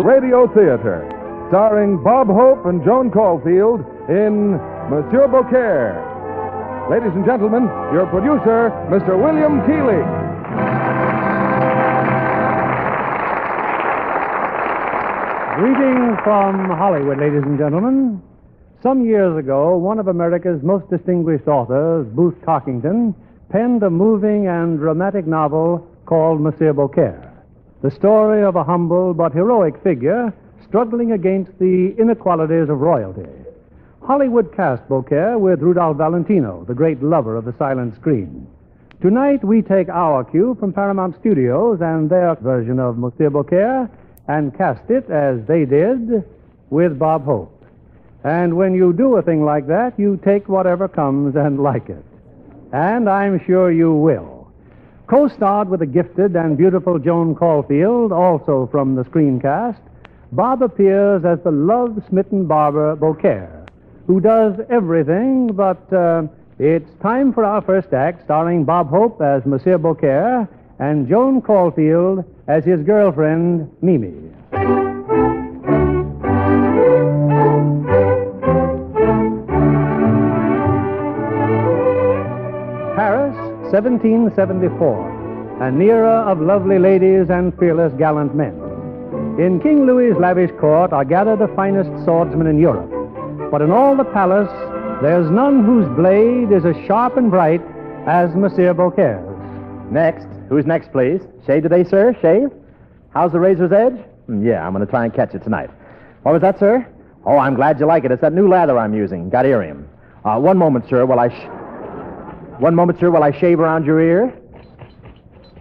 Radio Theater, starring Bob Hope and Joan Caufield in Monsieur Beaucaire. Ladies and gentlemen, your producer, Mr. William Keighley. Greetings from Hollywood, ladies and gentlemen. Some years ago, one of America's most distinguished authors, Booth Tarkington, penned a moving and dramatic novel called Monsieur Beaucaire, the story of a humble but heroic figure struggling against the inequalities of royalty. Hollywood cast Beaucaire with Rudolph Valentino, the great lover of the silent screen. Tonight, we take our cue from Paramount Studios and their version of Monsieur Beaucaire and cast it, as they did, with Bob Hope. And when you do a thing like that, you take whatever comes and like it. And I'm sure you will. Co-starred with the gifted and beautiful Joan Caufield, also from the screencast, Bob appears as the love-smitten barber Beaucaire, who does everything, but it's time for our first act, starring Bob Hope as Monsieur Beaucaire and Joan Caufield as his girlfriend, Mimi. Paris, 1774, an era of lovely ladies and fearless gallant men. In King Louis's lavish court are gathered the finest swordsmen in Europe. But in all the palace, there's none whose blade is as sharp and bright as Monsieur Beaucaire's. Next. Who's next, please? Shave today, sir? Shave? How's the razor's edge? Yeah, I'm going to try and catch it tonight. What was that, sir? Oh, I'm glad you like it. It's that new lather I'm using. Got irium. One moment, sir, while I shave around your ear.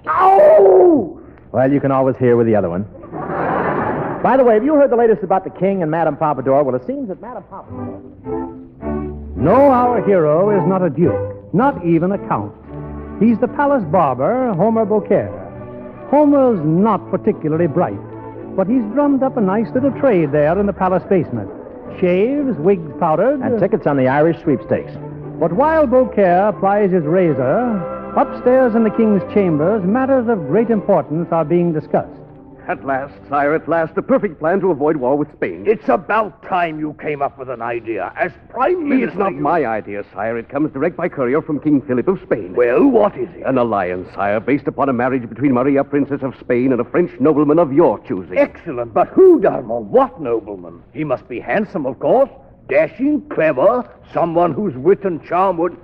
Ow! Well, you can always hear with the other one. By the way, have you heard the latest about the King and Madame Pompadour? Well, it seems that Madame Pompadour... No, our hero is not a duke, not even a count. He's the palace barber, Homer Beaucaire. Homer's not particularly bright, but he's drummed up a nice little trade there in the palace basement. Shaves, wigs powdered... And tickets on the Irish sweepstakes. But while Beaucaire plies his razor, upstairs in the king's chambers, matters of great importance are being discussed. At last, sire, at last, the perfect plan to avoid war with Spain. It's about time you came up with an idea. As Prime Minister... It's not my idea, sire. It comes direct by courier from King Philip of Spain. Well, what is it? An alliance, sire, based upon a marriage between Maria, Princess of Spain, and a French nobleman of your choosing. Excellent, but who, Darmon? What nobleman? He must be handsome, of course. Dashing, clever, someone whose wit and charm would...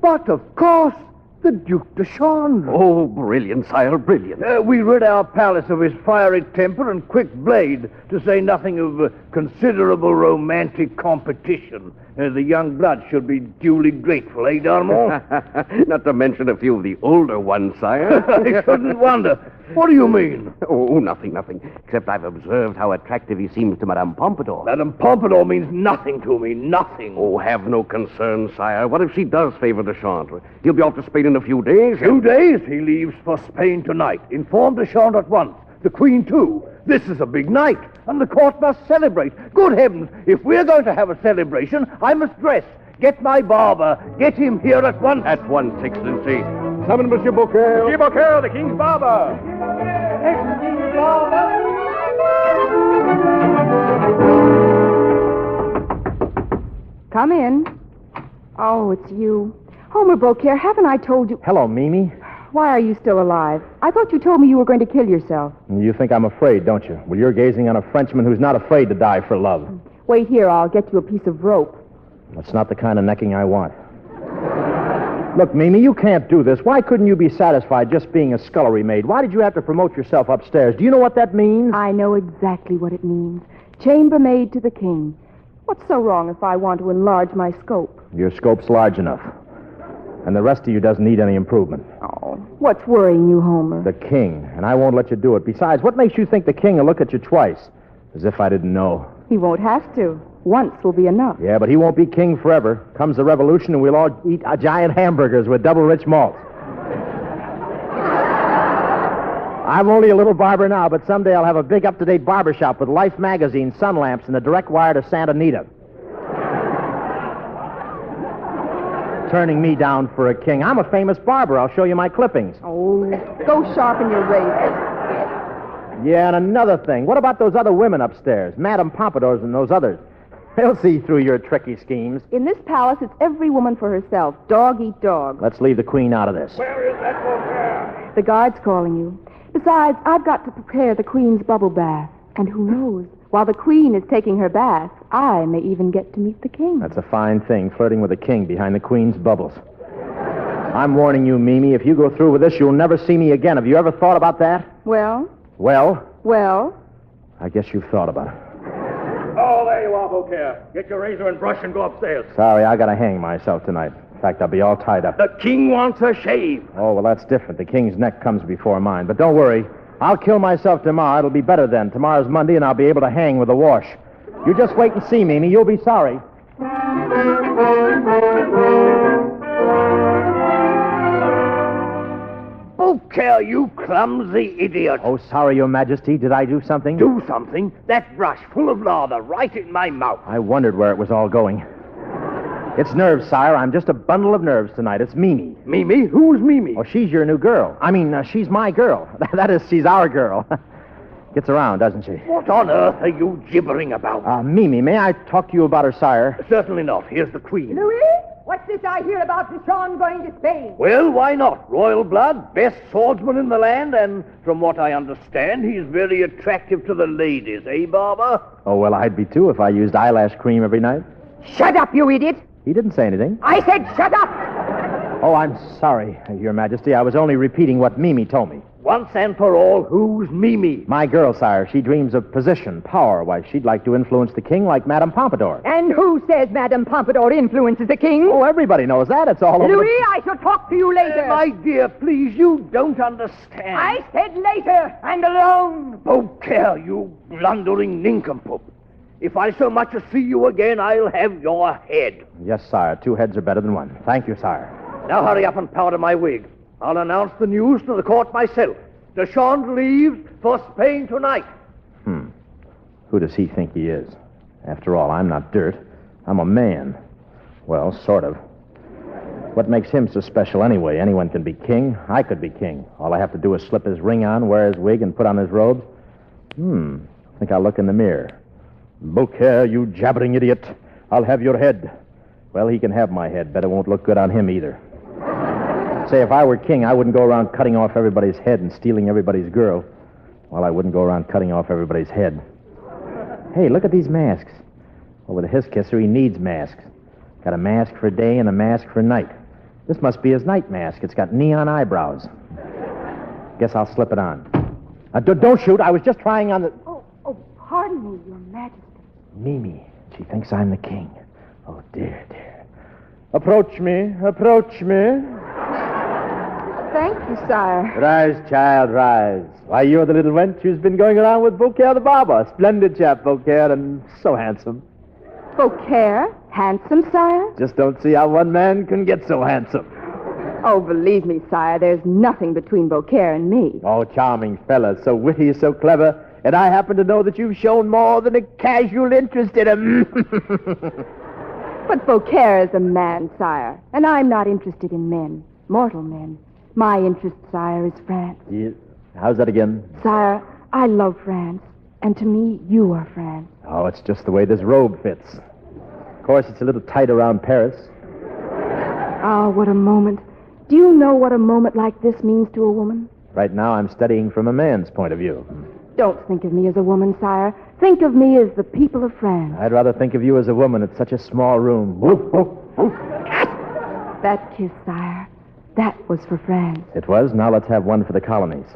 But, of course, the Duke de Chandre. Oh, brilliant, sire, brilliant. We rid our palace of his fiery temper and quick blade, to say nothing of considerable romantic competition. The young blood should be duly grateful, eh, Darmon? Not to mention a few of the older ones, sire. I shouldn't wonder. What do you mean? Oh, nothing. Except I've observed how attractive he seems to Madame Pompadour. Madame Pompadour means nothing to me, nothing. Oh, have no concern, sire. What if she does favor de Chandre? He'll be off to Spain in a few days. Few days? He leaves for Spain tonight. Inform de Chandre at once. The Queen, too. This is a big night, and the court must celebrate. Good heavens, if we're going to have a celebration, I must dress. Get my barber. Get him here at once. At once, Excellency. Summon Monsieur Beaucaire. Monsieur Beaucaire, the King's barber. Come in. Oh, it's you. Homer Beaucaire, haven't I told you... Hello, Mimi. Why are you still alive? I thought you told me you were going to kill yourself. You think I'm afraid, don't you? Well, you're gazing on a Frenchman who's not afraid to die for love. Wait here, I'll get you a piece of rope. That's not the kind of necking I want. Look, Mimi, you can't do this. Why couldn't you be satisfied just being a scullery maid? Why did you have to promote yourself upstairs? Do you know what that means? I know exactly what it means. Chambermaid to the king. What's so wrong if I want to enlarge my scope? Your scope's large enough. And the rest of you doesn't need any improvement. Oh, what's worrying you, Homer? The king, and I won't let you do it. Besides, what makes you think the king will look at you twice? As if I didn't know. He won't have to. Once will be enough. Yeah, but he won't be king forever. Comes the revolution, and we'll all eat giant hamburgers with double rich malt. I'm only a little barber now, but someday I'll have a big up-to-date barber shop with Life magazine, sun lamps, and a direct wire to Santa Anita. Turning me down for a king. I'm a famous barber. I'll show you my clippings. Oh, go sharpen your razor. Yeah, and another thing. What about those other women upstairs? Madame Pompadours and those others. They'll see through your tricky schemes. In this palace, it's every woman for herself. Dog eat dog. Let's leave the queen out of this. Where is that Beaucaire? The guard's calling you. Besides, I've got to prepare the queen's bubble bath. And who knows, while the queen is taking her bath, I may even get to meet the king. That's a fine thing, flirting with the king behind the queen's bubbles. I'm warning you, Mimi, if you go through with this, you'll never see me again. Have you ever thought about that? Well? Well, I guess you've thought about it. Oh, there you are, Beaucaire. Get your razor and brush and go upstairs. Sorry, I gotta hang myself tonight. In fact, I'll be all tied up. The king wants a shave. Oh, well, that's different. The king's neck comes before mine. But don't worry. I'll kill myself tomorrow. It'll be better then. Tomorrow's Monday, and I'll be able to hang with a wash. You just wait and see, Mimi. You'll be sorry. Beaucaire, you clumsy idiot. Oh, sorry, Your Majesty. Did I do something? Do something? That brush full of lather right in my mouth. I wondered where it was all going. It's nerves, sire. I'm just a bundle of nerves tonight. It's Mimi. Mimi? Who's Mimi? Oh, she's your new girl. I mean, she's my girl. That is, she's our girl. Gets around, doesn't she? What on earth are you gibbering about? Mimi, may I talk to you about her, sire? Certainly not. Here's the queen. Louis, what's this I hear about Joan going to Spain? Well, why not? Royal blood, best swordsman in the land, and from what I understand, he's very attractive to the ladies, eh, Barber? Oh, well, I'd be too if I used eyelash cream every night. Shut up, you idiot! He didn't say anything. I said shut up! Oh, I'm sorry, Your Majesty. I was only repeating what Mimi told me. Once and for all, who's Mimi? My girl, sire. She dreams of position, power. Why, she'd like to influence the king like Madame Pompadour. And who says Madame Pompadour influences the king? Oh, everybody knows that. It's all over Louis, I shall talk to you later. My dear, please, you don't understand. I said later, and alone. Beaucaire, you blundering nincompoop. If I so much as see you again, I'll have your head. Yes, sire. 2 heads are better than 1. Thank you, sire. Now hurry up and powder my wig. I'll announce the news to the court myself. Deschamps leaves for Spain tonight. Who does he think he is? After all, I'm not dirt. I'm a man. Well, sort of. What makes him so special anyway? Anyone can be king. I could be king. All I have to do is slip his ring on, wear his wig, and put on his robes. I think I'll look in the mirror. Beaucaire, you jabbering idiot. I'll have your head. Well, he can have my head, but it won't look good on him either. Say, if I were king, I wouldn't go around cutting off everybody's head and stealing everybody's girl. Well, I wouldn't go around cutting off everybody's head. Hey, look at these masks. Well, with his kisser, he needs masks. Got a mask for day and a mask for night. This must be his night mask. It's got neon eyebrows. Guess I'll slip it on. Don't shoot. I was just trying on the... Oh, pardon me, Your Majesty. Mimi. She thinks I'm the king. Oh, dear, dear. Approach me. Approach me. Thank you, sire. Rise, child, rise. Why, you're the little wench who's been going around with Beaucaire the barber. Splendid chap, Beaucaire, and so handsome. Beaucaire? Handsome, sire? Just don't see how one man can get so handsome. Oh, believe me, sire, there's nothing between Beaucaire and me. Oh, charming fella, so witty, so clever, and I happen to know that you've shown more than a casual interest in him. But Beaucaire is a man, sire, and I'm not interested in men, mortal men. My interest, sire, is France. Yeah. How's that again? Sire, I love France, and to me, you are France. Oh, it's just the way this robe fits. Of course, it's a little tight around Paris. Ah, what a moment. Do you know what a moment like this means to a woman? Right now, I'm studying from a man's point of view. Don't think of me as a woman, sire. Think of me as the people of France. I'd rather think of you as a woman. It's such a small room. Woof, woof, woof. That kiss, sire, that was for France. It was. Now let's have one for the colonies.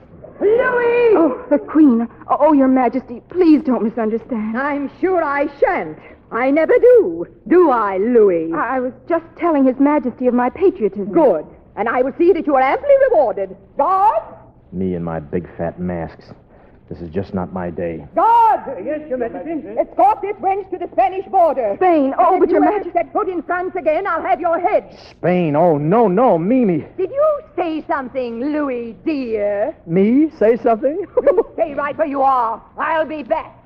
Louis! Oh, the Queen. Oh, Your Majesty, please don't misunderstand. I'm sure I shan't. I never do. Do I, Louis? I was just telling His Majesty of my patriotism. Good. And I will see that you are amply rewarded. Guard! Me and my big fat masks. This is just not my day. Guard! Yes, Your Majesty. Escort this wench to the Spanish border. Spain. Oh, but If you Your ever Majesty... set foot in France again, I'll have your head. Spain? Oh, no, Mimi. Did you say something, Louis, dear? Me? Say something? You stay right where you are. I'll be back.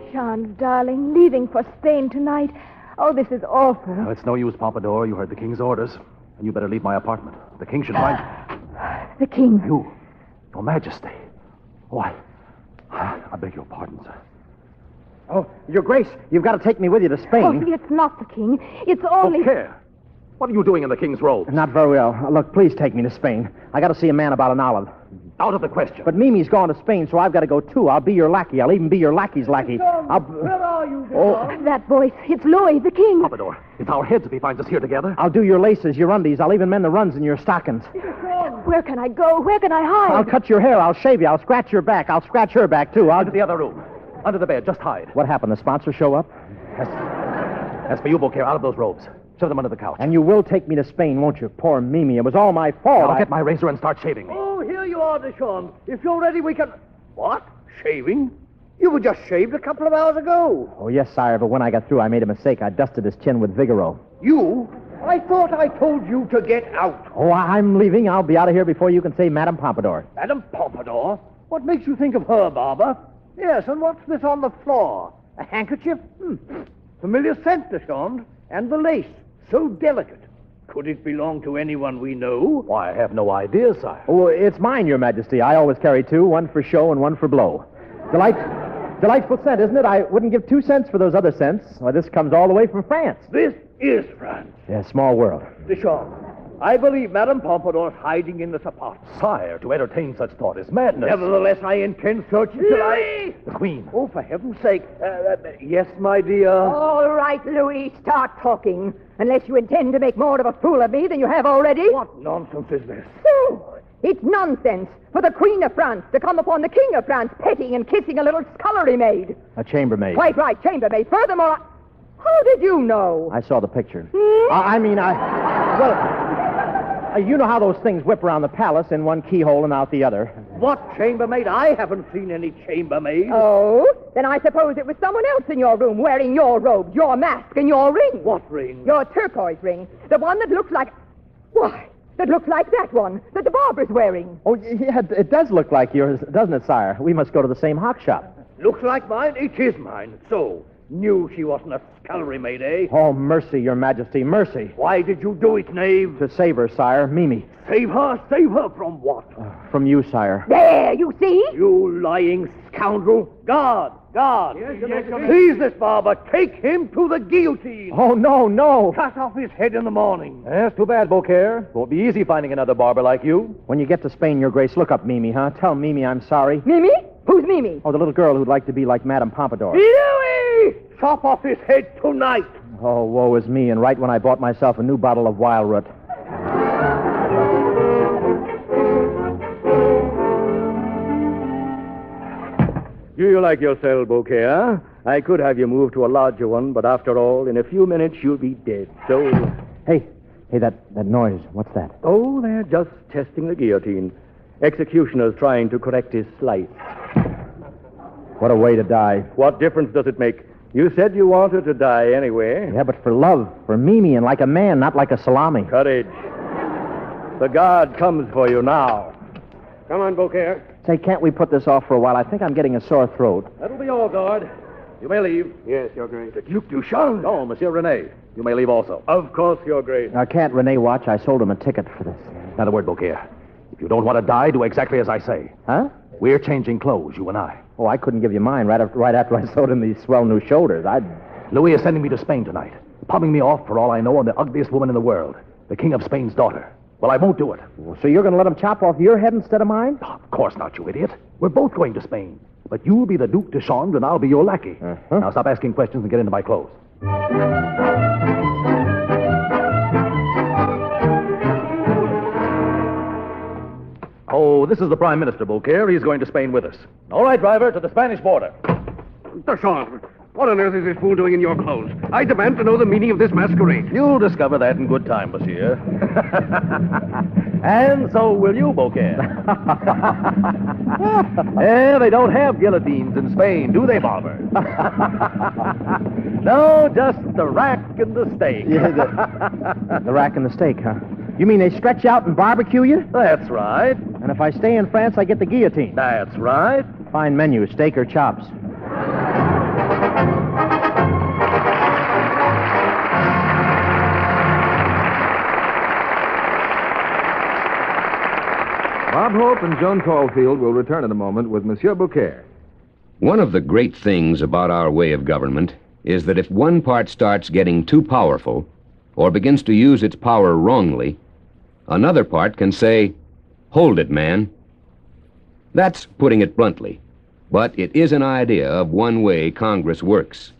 Deschamps, darling, leaving for Spain tonight. Oh, this is awful. It's no use, Pompadour. You heard the king's orders. And you better leave my apartment. The king should find The king. you. Your Majesty. Oh, I beg your pardon, sir. Oh, Your Grace, you've got to take me with you to Spain. Oh, it's not the king. It's only... Beaucaire, what are you doing in the king's robe? Not very well. Look, please take me to Spain. I got to see a man about an olive. Out of the question. But Mimi's gone to Spain, so I've got to go too. I'll be your lackey. I'll even be your lackey's lackey. Where are you, That voice. It's Louis, the king. Pompadour, it's our heads if he finds us here together. I'll do your laces, your undies. I'll even mend the runs in your stockings. Where can I go? Where can I hide? I'll cut your hair. I'll shave you. I'll scratch your back. I'll scratch her back, too. Into the other room. Under the bed. Just hide. What happened? The sponsor show up? As for you, Beaucaire, out of those robes. Shove them under the couch. And you will take me to Spain, won't you? Poor Mimi. It was all my fault. I'll get my razor and start shaving me. Oh, here you are, Deshawn. If you're ready, we can... What? Shaving? You were just shaved a couple of hours ago. Oh, yes, sire, but when I got through, I made a mistake. I dusted his chin with Vigoro. You? I thought I told you to get out. Oh, I'm leaving. I'll be out of here before you can say Madame Pompadour. Madame Pompadour? What makes you think of her, Barber? Yes, and what's this on the floor? A handkerchief? Familiar scent, Deshawn. And the lace. So delicate. Could it belong to anyone we know? Why, I have no idea, sire. Oh, it's mine, Your Majesty. I always carry two, one for show and one for blow. Delightful scent, isn't it? I wouldn't give 2 cents for those other scents. Why, this comes all the way from France. This is France. Yeah, small world. Deshawn, I believe Madame Pompadour's hiding in this apartment. Sire, to entertain such thought is madness. Nevertheless, I intend searching till I... The Queen. Oh, for heaven's sake. Yes, my dear. All right, Louis, start talking. Unless you intend to make more of a fool of me than you have already. What nonsense is this? So, it's nonsense for the Queen of France to come upon the King of France petting and kissing a little scullery maid. A chambermaid. Quite right, chambermaid. Furthermore, how did you know? I saw the picture. You know how those things whip around the palace in one keyhole and out the other. What chambermaid? I haven't seen any chambermaid. Oh? Then I suppose it was someone else in your room wearing your robes, your mask, and your ring. What ring? Your turquoise ring. The one that looks like... Why, that looks like that one that the barber's wearing. Oh, yeah, it does look like yours, doesn't it, sire? We must go to the same hock shop. Looks like mine? It is mine. So, knew she wasn't a scullery maid, eh? Oh, mercy, Your Majesty, mercy. Why did you do it, knave? To save her, sire, Mimi. Save her? Save her from what? From you, sire. There, you see? You lying scoundrel. Guard! Seize this barber. Take him to the guillotine. Oh, no. Cut off his head in the morning. That's too bad, Beaucaire. Won't be easy finding another barber like you. When you get to Spain, Your Grace, look up Mimi, huh? Tell Mimi I'm sorry. Mimi? Who's Mimi? Oh, the little girl who'd like to be like Madame Pompadour. Louis! Chop off his head tonight. Oh, woe is me, and right when I bought myself a new bottle of wild root. Do you like your cell, Beaucaire? I could have you moved to a larger one, but after all, in a few minutes you'll be dead. So... Hey, that noise. What's that? Oh, they're just testing the guillotine. Executioner's trying to correct his slice. What a way to die. What difference does it make? You said you wanted to die anyway. Yeah, but for love, for Mimi, and like a man, not like a salami. Courage. The guard comes for you now. Come on, Beaucaire. Say, can't we put this off for a while? I think I'm getting a sore throat. That'll be all, guard. You may leave. Yes, Your Grace. The Duke Duchamp? No, Monsieur Rene. You may leave also. Of course, Your Grace. Now, can't Rene watch? I sold him a ticket for this. Another word, Beaucaire. If you don't want to die, do exactly as I say. Huh? We're changing clothes, you and I. Oh, I couldn't give you mine right after I sewed him these swell new shoulders. Louis is sending me to Spain tonight, palming me off, for all I know, on the ugliest woman in the world, the King of Spain's daughter. Well, I won't do it. So you're going to let him chop off your head instead of mine? Oh, of course not, you idiot. We're both going to Spain. But you'll be the Duc de Chambre, and I'll be your lackey. Uh-huh. Now stop asking questions and get into my clothes. Oh, this is the Prime Minister, Beaucaire. He's going to Spain with us. All right, driver, to the Spanish border. Deshawn, what on earth is this fool doing in your clothes? I demand to know the meaning of this masquerade. You'll discover that in good time, monsieur. And so will you, Beaucaire. They don't have guillotines in Spain, do they, Barber? No, just the rack and the stake. Yeah, the rack and the steak, huh? You mean they stretch out and barbecue you? That's right. And if I stay in France, I get the guillotine. That's right. Fine menu, steak or chops. Hope and Joan Caufield will return in a moment with Monsieur Beaucaire. One of the great things about our way of government is that if one part starts getting too powerful or begins to use its power wrongly, another part can say, "Hold it, man." That's putting it bluntly, but it is an idea of one way Congress works.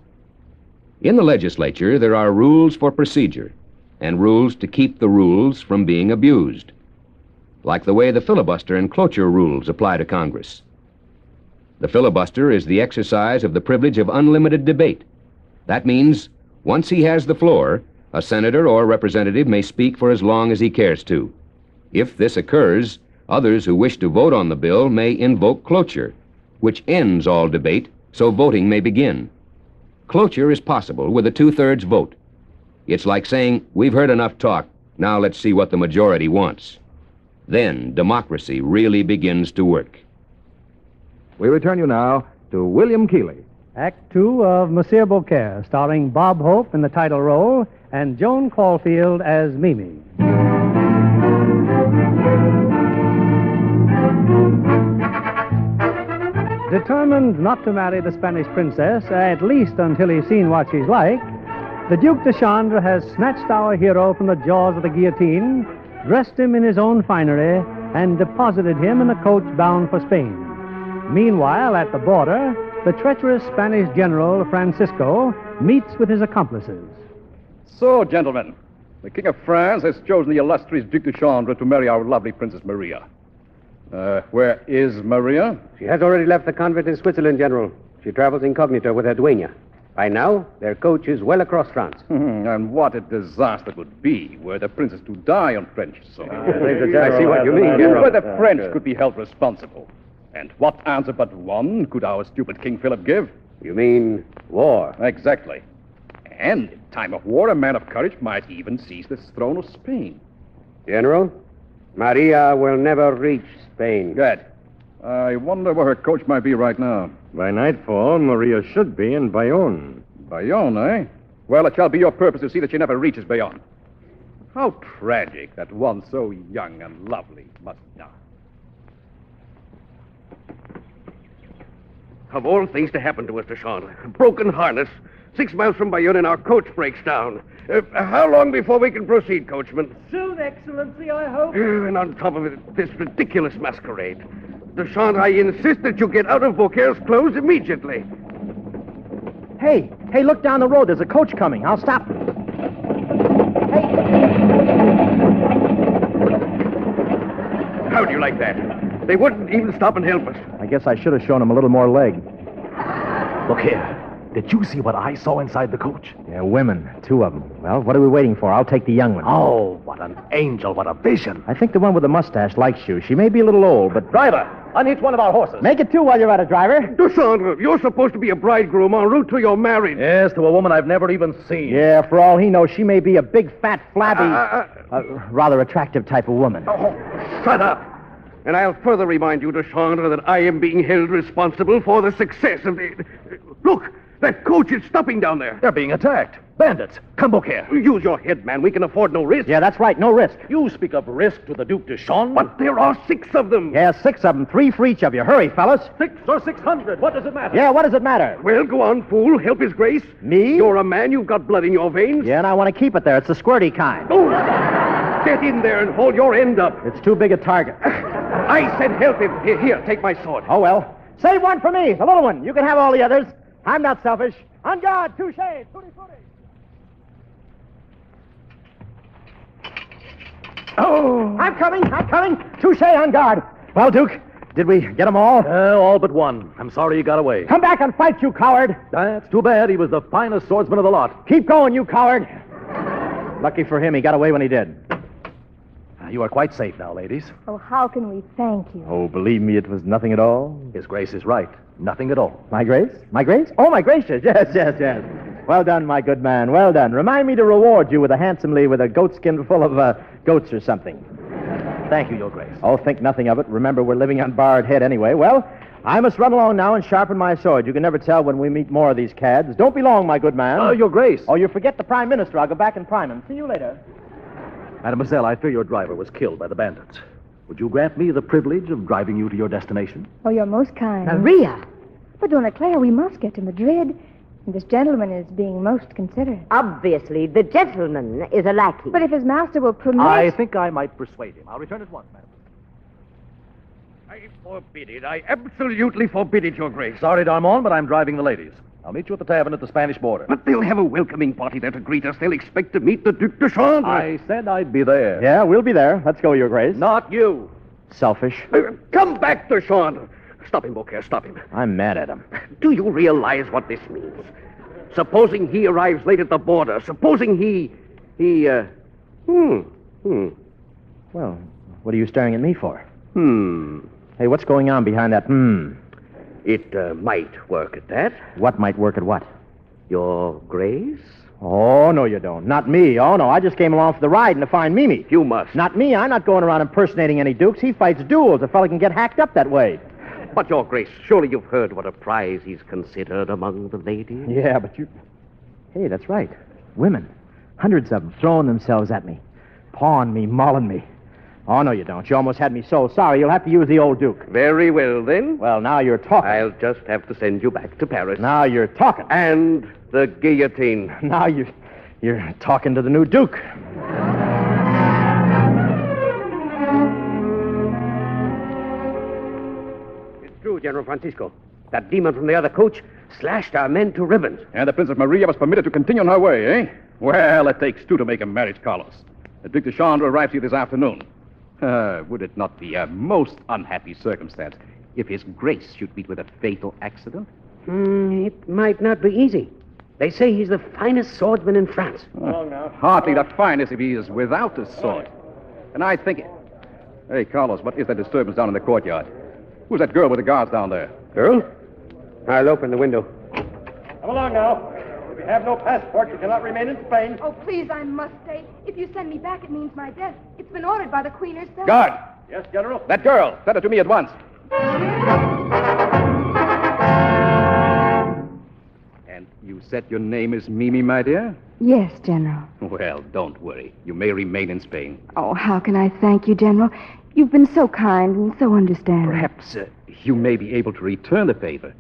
In the legislature, there are rules for procedure and rules to keep the rules from being abused, like the way the filibuster and cloture rules apply to Congress. The filibuster is the exercise of the privilege of unlimited debate. That means once he has the floor, a senator or representative may speak for as long as he cares to. If this occurs, others who wish to vote on the bill may invoke cloture, which ends all debate so voting may begin. Cloture is possible with a 2/3 vote. It's like saying, "We've heard enough talk. Now let's see what the majority wants." Then democracy really begins to work. We return you now to William Keighley. Act 2 of Monsieur Beaucaire, starring Bob Hope in the title role and Joan Caufield as Mimi. Determined not to marry the Spanish princess, at least until he's seen what she's like, the Duke de Chandre has snatched our hero from the jaws of the guillotine, dressed him in his own finery, and deposited him in a coach bound for Spain. Meanwhile, at the border, the treacherous Spanish general, Francisco, meets with his accomplices. So, gentlemen, the King of France has chosen the illustrious Duc de Chandre to marry our lovely Princess Maria. Where is Maria? She has already left the convent in Switzerland, General. She travels incognito with her dueña. By now, their coach is well across France. And what a disaster it would be were the princess to die on French soil. I see what you mean, General. Where the French could be held responsible. And what answer but one could our stupid King Philip give? You mean war? Exactly. And in time of war, a man of courage might even seize the throne of Spain. General, Maria will never reach Spain. Good. I wonder where her coach might be right now. By nightfall, Maria should be in Bayonne. Bayonne, eh? Well, it shall be your purpose to see that she never reaches Bayonne. How tragic that one so young and lovely must die. Of all things to happen to us, de Chandre. Broken harness. 6 miles from Bayonne and our coach breaks down. How long before we can proceed, coachman? Soon, Excellency, I hope. And on top of it, this ridiculous masquerade. De Chandre, I insist that you get out of Beaucaire's clothes immediately. Hey, look down the road. There's a coach coming. I'll stop. How do you like that? They wouldn't even stop and help us. I guess I should have shown him a little more leg. Look here. Did you see what I saw inside the coach? Yeah, women. 2 of them. Well, what are we waiting for? I'll take the young one. Oh, what an angel. What a vision. I think the one with the mustache likes you. She may be a little old, but... Driver, unhitch one of our horses. Make it 2 while you're at it, driver. De Chandre, you're supposed to be a bridegroom en route to your marriage. Yes, to a woman I've never even seen. Yeah, for all he knows, she may be a big, fat, flabby, rather attractive type of woman. Oh, shut up. And I'll further remind you, de Chandre, that I am being held responsible for the success of the... Look, that coach is stopping down there. They're being attacked. Bandits. Come, Beaucaire. Use your head, man. We can afford no risk. Yeah, that's right. No risk. You speak of risk to the Duc de Chandre? But there are 6 of them. Yeah, 6 of them. 3 for each of you. Hurry, fellas. 6 or 600. What does it matter? Yeah, what does it matter? Well, go on, fool. Help his grace. Me? You're a man. You've got blood in your veins. Yeah, and I want to keep it there. It's the squirty kind. Oh! Get in there and hold your end up. It's too big a target. I said help him. Here, take my sword. Oh, well. Save one for me, the little one. You can have all the others. I'm not selfish. On guard, touche, tutti-frutti. Oh! I'm coming. Touche, on guard. Well, Duke, did we get them all? All but one. I'm sorry he got away. Come back and fight, you coward. That's too bad. He was the finest swordsman of the lot. Keep going, you coward. Lucky for him, he got away when he did. You are quite safe now, ladies. Oh, how can we thank you? Oh, believe me, it was nothing at all. His Grace is right. Nothing at all. My Grace? My Grace? Oh, my gracious. Yes. Well done, my good man. Well done. Remind me to reward you with a goatskin full of goats or something. Thank you, Your Grace. Oh, think nothing of it. Remember, we're living on borrowed head anyway. Well, I must run along now and sharpen my sword. You can never tell when we meet more of these cads. Don't be long, my good man. Your Grace. Oh, you forget the Prime Minister. I'll go back and prime him. See you later. Mademoiselle, I fear your driver was killed by the bandits. Would you grant me the privilege of driving you to your destination? Oh, you're most kind. Maria! But, Donna Claire, we must get to Madrid. And this gentleman is being most considerate. Obviously, the gentleman is a lackey. But if his master will permit... I think I might persuade him. I'll return at once, madam. I forbid it. I absolutely forbid it, Your Grace. Sorry, Darmon, but I'm driving the ladies. I'll meet you at the tavern at the Spanish border. But they'll have a welcoming party there to greet us. They'll expect to meet the Duc de Chandre. I said I'd be there. Yeah, we'll be there. Let's go, Your Grace. Not you. Selfish. Come back, de Chandre. Stop him, Beaucaire, stop him. I'm mad at him. Do you realize what this means? Supposing he arrives late at the border. Supposing Well, what are you staring at me for? Hey, what's going on behind that It might work at that. What might work at what? Your Grace? Oh, no, you don't. Not me. Oh, no, I just came along for the ride and to find Mimi. You must. Not me. I'm not going around impersonating any dukes. He fights duels. A fella can get hacked up that way. But, Your Grace, surely you've heard what a prize he's considered among the ladies. Yeah, but you... Hey, that's right. Women. Hundreds of them throwing themselves at me. Pawing me, mauling me. Oh, no, you don't. You almost had me so sorry. You'll have to use the old Duke. Very well, then. Well, now you're talking. I'll just have to send you back to Paris. Now you're talking. And the guillotine. Now you're talking to the new Duke. It's true, General Francisco. That demon from the other coach slashed our men to ribbons. And the Princess Maria was permitted to continue on her way, eh? Well, it takes two to make a marriage, Carlos. The Duc de Chandre arrives here this afternoon. Would it not be a most unhappy circumstance if His Grace should meet with a fatal accident? It might not be easy. They say he's the finest swordsman in France. Hardly the finest if he is without a sword. And I think... Hey, Carlos, what is that disturbance down in the courtyard? Who's that girl with the guards down there? Girl? I'll open the window. Come along now. If you have no passport, you cannot remain in Spain. Oh, please, I must stay. If you send me back, it means my death. It's been ordered by the Queen herself. Guard! Yes, General? That girl! Send her to me at once. And you said your name is Mimi, my dear? Yes, General. Well, don't worry. You may remain in Spain. Oh, how can I thank you, General? You've been so kind and so understanding. Perhaps you may be able to return the favor.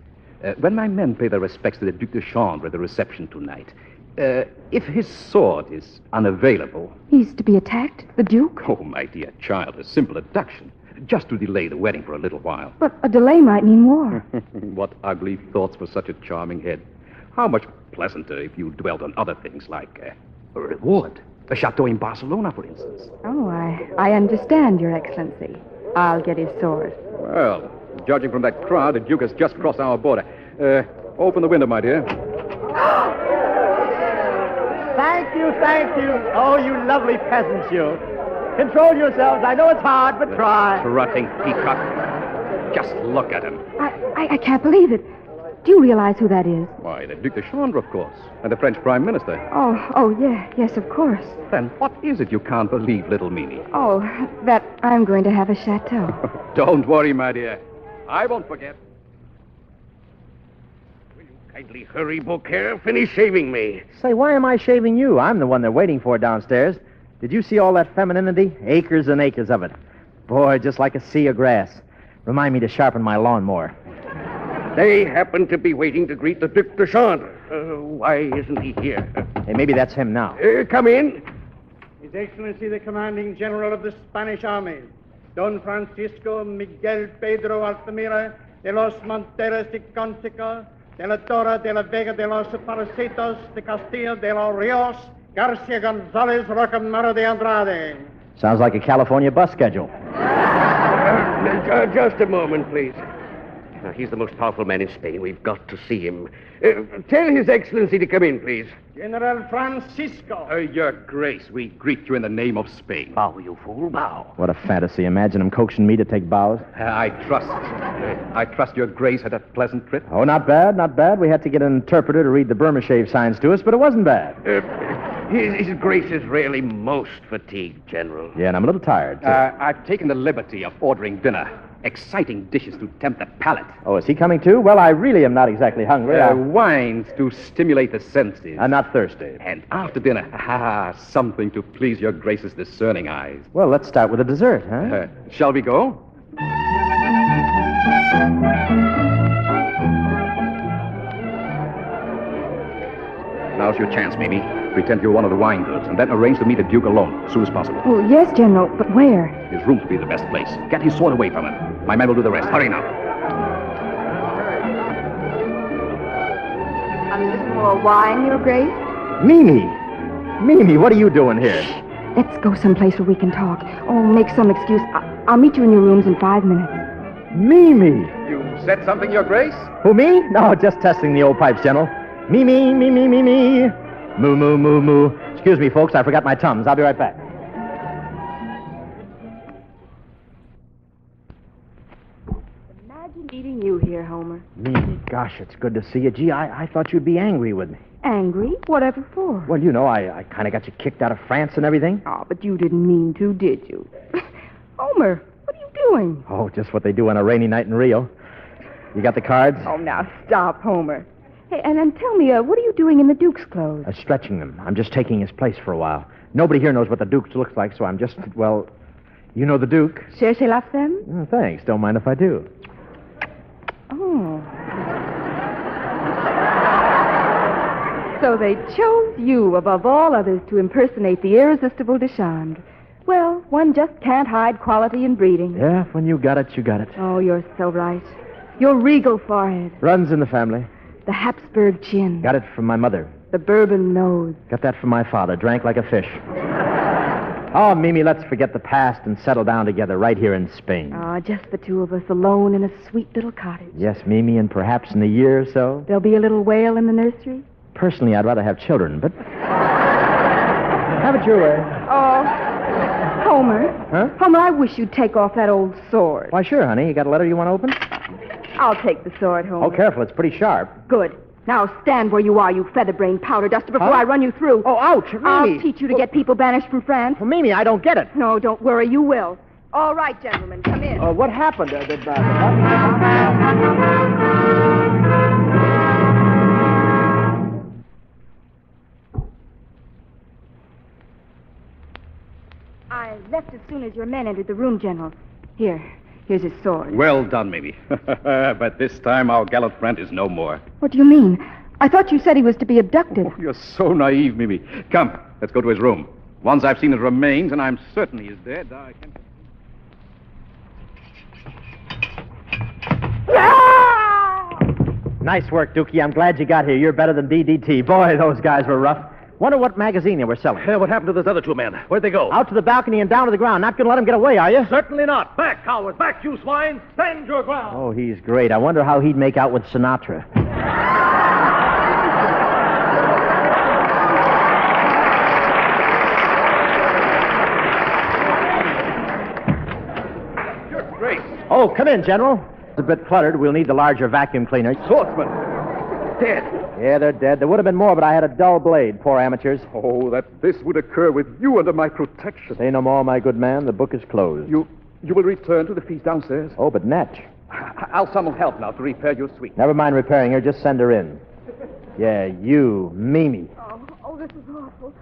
When my men pay their respects to the Duc de Chandre at the reception tonight, if his sword is unavailable... He's to be attacked? The Duke? Oh, my dear child, a simple abduction. Just to delay the wedding for a little while. But a delay might mean war. What ugly thoughts for such a charming head. How much pleasanter if you dwelt on other things like a reward. A chateau in Barcelona, for instance. Oh, I understand, Your Excellency. I'll get his sword. Well, judging from that crowd, the Duke has just crossed our border. Open the window, my dear. Thank you, thank you. Oh, you lovely peasants, you. Control yourselves. I know it's hard, but try. Strutting peacock. Just look at him. I can't believe it. Do you realize who that is? Why, the Duc de Chandre, of course. And the French Prime Minister. Oh, yes, of course. Then what is it you can't believe, little Mimi? Oh, that I'm going to have a chateau. Don't worry, my dear. I won't forget. Will you kindly hurry, Beaucaire? Finish shaving me. Say, why am I shaving you? I'm the one they're waiting for downstairs. Did you see all that femininity? Acres and acres of it. Boy, just like a sea of grass. Remind me to sharpen my lawnmower. They happen to be waiting to greet the Duc de Chandre. Why isn't he here? Hey, maybe that's him now. Come in. His Excellency, the Commanding General of the Spanish Army, Don Francisco Miguel Pedro Altamira de los Monteros de Conchico, de la Torre de la Vega de los Parasitos de Castillo de los Rios, Garcia Gonzalez Rocamora de Andrade. Sounds like a California bus schedule. Just a moment, please. Now, he's the most powerful man in Spain. We've got to see him. Tell His Excellency to come in, please. General Francisco. Your Grace, we greet you in the name of Spain. Bow, you fool, bow. What a fantasy. Imagine him coaxing me to take bows. I trust Your Grace had a pleasant trip. Oh, not bad, not bad. We had to get an interpreter to read the Burma shave signs to us, but it wasn't bad. His Grace is really most fatigued, General. Yeah, and I'm a little tired, too. I've taken the liberty of ordering dinner. exciting dishes to tempt the palate. Oh, is he coming too? Well, I really am not exactly hungry. Wines to stimulate the senses. I'm not thirsty. And after dinner, something to please your Grace's discerning eyes. Well, let's start with the dessert, huh? Shall we go? Now's your chance, Mimi. Pretend you're one of the wine goods, and then arrange to meet the Duke alone as soon as possible. Oh, yes, General, but where? His room to be the best place. Get his sword away from him. My men will do the rest. Hurry now. A little more wine, Your Grace? Mimi! Mimi, what are you doing here? Let's go someplace where we can talk. Oh, make some excuse. I'll meet you in your rooms in 5 minutes. Mimi! You said something, Your Grace? Who, me? No, just testing the old pipes, General. Mimi, me, me, me, me. Moo, moo, moo, moo. Excuse me, folks, I forgot my Tums. I'll be right back. Imagine meeting you here, Homer. Mimi, gosh, it's good to see you. Gee, I thought you'd be angry with me. Angry? Whatever for? Well, you know, I kind of got you kicked out of France and everything. Oh, but you didn't mean to, did you? Homer, what are you doing? Oh, just what they do on a rainy night in Rio. You got the cards? Oh, now stop, Homer. Hey, and then tell me, what are you doing in the Duke's clothes? Stretching them. I'm just taking his place for a while. Nobody here knows what the Duke looks like, so I'm just, well, you know the Duke. Cherchez la femme? Thanks. Don't mind if I do. Oh. So they chose you, above all others, to impersonate the irresistible Deschamps. Well, one just can't hide quality in breeding. Yeah, when you got it, you got it. Oh, you're so right. Your regal forehead. Runs in the family. The Habsburg chin. Got it from my mother. The Bourbon nose. Got that from my father. Drank like a fish. Oh, Mimi, let's forget the past and settle down together right here in Spain. Ah, just the two of us alone in a sweet little cottage. Yes, Mimi, and perhaps in a year or so. There'll be a little whale in the nursery? Personally, I'd rather have children, but... Have it your way. Oh, Homer. Huh? Homer, I wish you'd take off that old sword. Why, sure, honey. You got a letter you want to open? I'll take the sword, Homer. Oh, careful. It's pretty sharp. Good. Now stand where you are, you feather-brained powder duster, before I run you through. Oh, ouch, Mimi. I'll teach you to get people banished from France. Well, Mimi, I don't get it. No, don't worry, you will. All right, gentlemen, come in. What happened? I left as soon as your men entered the room, General. Here's his sword. Well done, Mimi. But this time our gallant friend is no more. What do you mean? I thought you said he was to be abducted. Oh, you're so naive, Mimi. Come, let's go to his room. Once I've seen his remains, and I'm certain he is dead, I can... Nice work, Dookie. I'm glad you got here. You're better than DDT. Boy, those guys were rough. Wonder what magazine they were selling. What happened to those other two men? Where'd they go? Out to the balcony and down to the ground. Not going to let them get away, are you? Certainly not. Back, cowards. Back, you swine. Stand your ground. Oh, he's great. I wonder how he'd make out with Sinatra. Your Grace. Oh, come in, General. It's a bit cluttered. We'll need the larger vacuum cleaner. Swordsman. Dead. Yeah, they're dead. There would have been more, but I had a dull blade. Poor amateurs. Oh, that this would occur with you under my protection. Say no more, my good man. The book is closed. You will return to the feast downstairs? Oh, but Natch. I'll summon help now to repair your suite. Never mind repairing her. Just send her in. Yeah, you, Mimi. Oh, this is awful.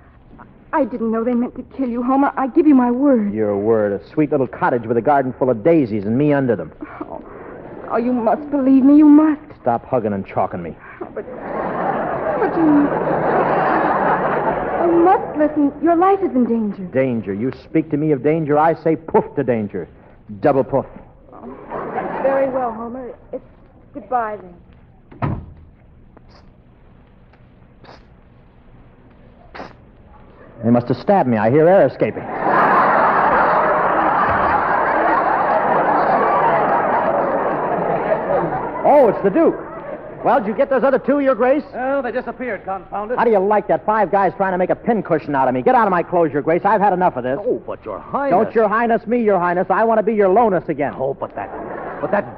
I didn't know they meant to kill you, Homer. I give you my word. Your word. A sweet little cottage with a garden full of daisies and me under them. Oh, you must believe me. You must. Stop hugging and chalking me. But you must listen. Your life is in danger. Danger. You speak to me of danger, I say poof to danger. Double poof. Oh, very well, Homer. It's goodbye, then. They must have stabbed me. I hear air escaping. Oh, it's the Duke. Well, did you get those other two, Your Grace? Well, they disappeared, confound it. How do you like that? 5 guys trying to make a pincushion out of me. Get out of my clothes, Your Grace. I've had enough of this. Oh, but Your Highness. Don't Your Highness me, Your Highness. I want to be your Lonus again. Oh, but that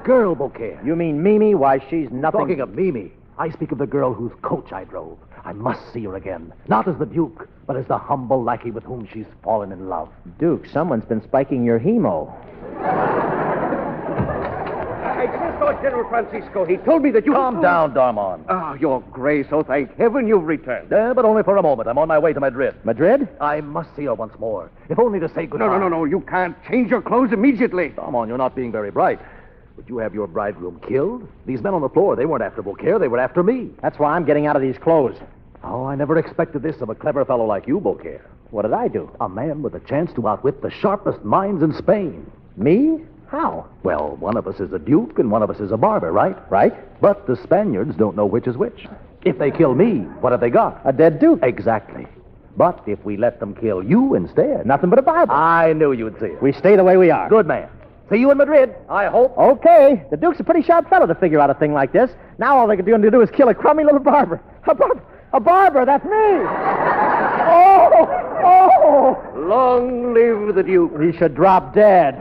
girl, Beaucaire. You mean Mimi? Why, she's nothing... Talking of Mimi, I speak of the girl whose coach I drove. I must see her again. Not as the Duke, but as the humble lackey with whom she's fallen in love. Duke, someone's been spiking your hemo. General Francisco, he told me that you... Calm down, Darmon. Ah, Your Grace, oh, thank heaven you've returned. But only for a moment. I'm on my way to Madrid. Madrid? I must see her once more, if only to say goodbye. No. You can't change your clothes immediately. Darmon, you're not being very bright. Would you have your bridegroom killed? These men on the floor, they weren't after Beaucaire, they were after me. That's why I'm getting out of these clothes. Oh, I never expected this of a clever fellow like you, Beaucaire. What did I do? A man with a chance to outwit the sharpest minds in Spain. Me? How? Well, one of us is a duke and one of us is a barber, right? Right. But the Spaniards don't know which is which. If they kill me, what have they got? A dead duke. Exactly. But if we let them kill you instead... Nothing but a barber. I knew you'd see it. We stay the way we are. Good man. See you in Madrid, I hope. Okay. The Duke's a pretty sharp fellow to figure out a thing like this. Now all they could do is kill a crummy little barber. A barber, that's me. Oh! Long live the Duke. He should drop dead.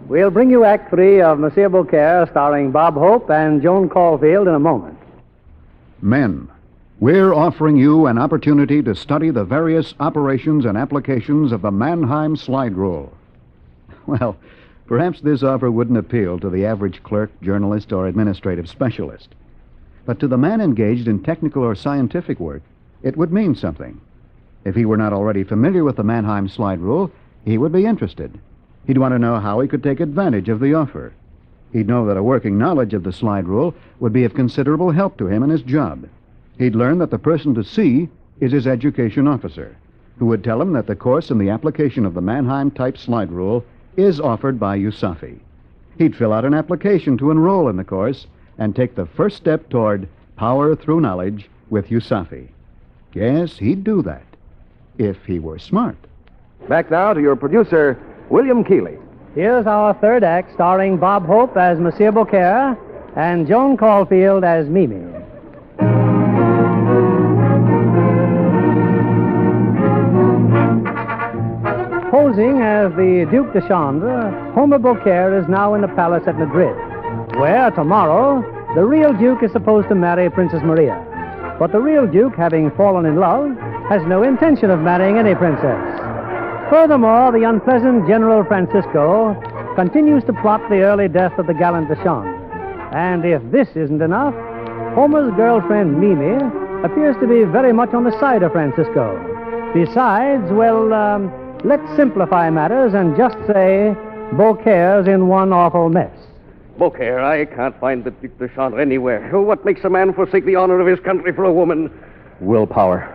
We'll bring you Act 3 of Monsieur Beaucaire, starring Bob Hope and Joan Caufield in a moment. Men, we're offering you an opportunity to study the various operations and applications of the Mannheim slide rule. Well, perhaps this offer wouldn't appeal to the average clerk, journalist, or administrative specialist. But to the man engaged in technical or scientific work, it would mean something. If he were not already familiar with the Mannheim slide rule, he would be interested. He'd want to know how he could take advantage of the offer. He'd know that a working knowledge of the slide rule would be of considerable help to him in his job. He'd learn that the person to see is his education officer, who would tell him that the course in the application of the Mannheim-type slide rule is offered by USAFI. He'd fill out an application to enroll in the course and take the first step toward power through knowledge with USAFI. Yes, he'd do that, if he were smart. Back now to your producer, William Keighley. Here's our third act, starring Bob Hope as Monsieur Beaucaire and Joan Caufield as Mimi. Posing as the Duc de Chandre, Homer Beaucaire is now in the palace at Madrid, where tomorrow the real Duke is supposed to marry Princess Maria. But the real Duke, having fallen in love, has no intention of marrying any princess. Furthermore, the unpleasant General Francisco continues to plot the early death of the gallant de Chandre. And if this isn't enough, Homer's girlfriend, Mimi, appears to be very much on the side of Francisco. Besides, well, let's simplify matters and just say Beaucaire's in one awful mess. Beaucaire, I can't find the Duc de Chandre anywhere. What makes a man forsake the honor of his country for a woman? Willpower.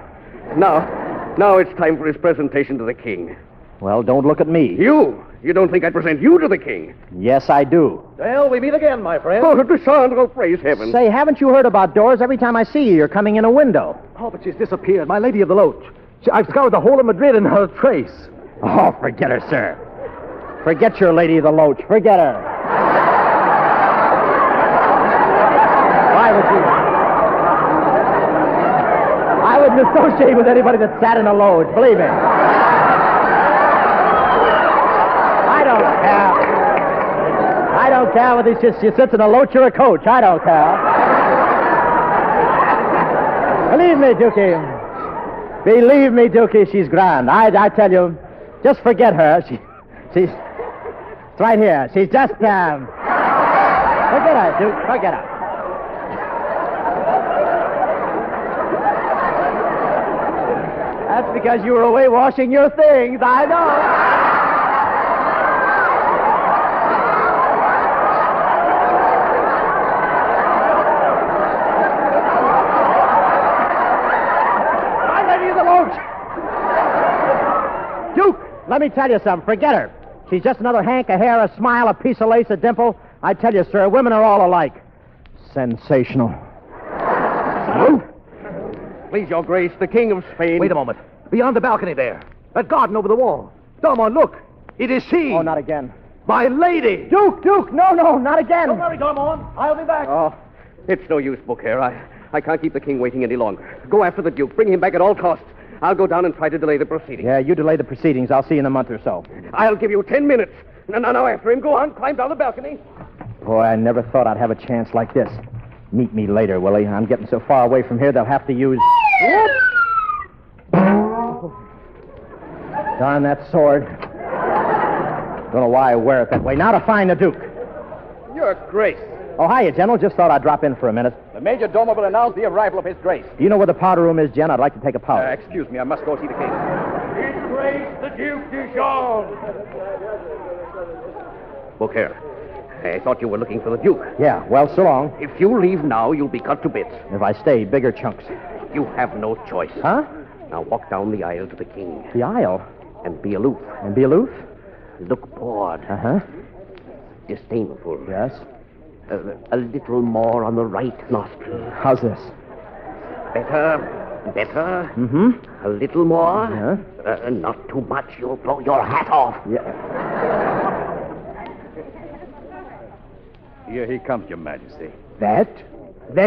Now it's time for his presentation to the king. Well, don't look at me. You don't think I'd present you to the king? Yes, I do. Well, we meet again, my friend. Oh, de Chandre, oh, praise heaven. Say, haven't you heard about doors? Every time I see you, you're coming in a window. Oh, but she's disappeared, my lady of the Loach. I've scoured the whole of Madrid and not a trace. Oh, forget her, sir. Forget your lady of the Loach. Forget her. Why would you? I wouldn't associate with anybody that sat in a Loach, believe me. I don't care whether she sits in a Loach or a coach. I don't care. Believe me, Dookie. Believe me, Dookie, she's grand. I tell you, just forget her. She's it's right here. She's just, forget her, Duke. Forget her. That's because you were away washing your things. I know. Let me tell you something. Forget her. She's just another hank of hair, a smile, a piece of lace, a dimple. I tell you, sir, women are all alike. Sensational. Please, Your Grace, the King of Spain. Wait a moment. Beyond the balcony there. That garden over the wall. Darmon, look. It is she. Oh, not again. My lady. Duke, no, not again. Don't worry, Darmon. I'll be back. Oh, It's no use, Beaucaire. I can't keep the king waiting any longer. Go after the Duke. Bring him back at all costs. I'll go down and try to delay the proceedings. Yeah, you delay the proceedings. I'll see you in a month or so. I'll give you 10 minutes. Now, after him. Go on. Climb down the balcony. Boy, I never thought I'd have a chance like this. Meet me later, Willie. I'm getting so far away from here, they'll have to use... Darn that sword. Don't know why I wear it that way. Now to find the Duke. Your Grace. Oh, hiya, General. Just thought I'd drop in for a minute. The Major Domo will announce the arrival of His Grace. Do you know where the powder room is, Jen? I'd like to take a powder. Excuse me, I must go see the king. His Grace, the Duke de Joan. Beaucaire, I thought you were looking for the Duke. Yeah, well, so long. If you leave now, you'll be cut to bits. If I stay, bigger chunks. You have no choice. Huh? Now walk down the aisle to the king. The aisle? And be aloof. And be aloof? Look bored. Uh-huh. Disdainful. Yes? A little more on the right nostril. How's this? Better. Mm-hmm. A little more. Yeah? Not too much. You'll blow your hat off. Yeah. Here he comes, Your Majesty. That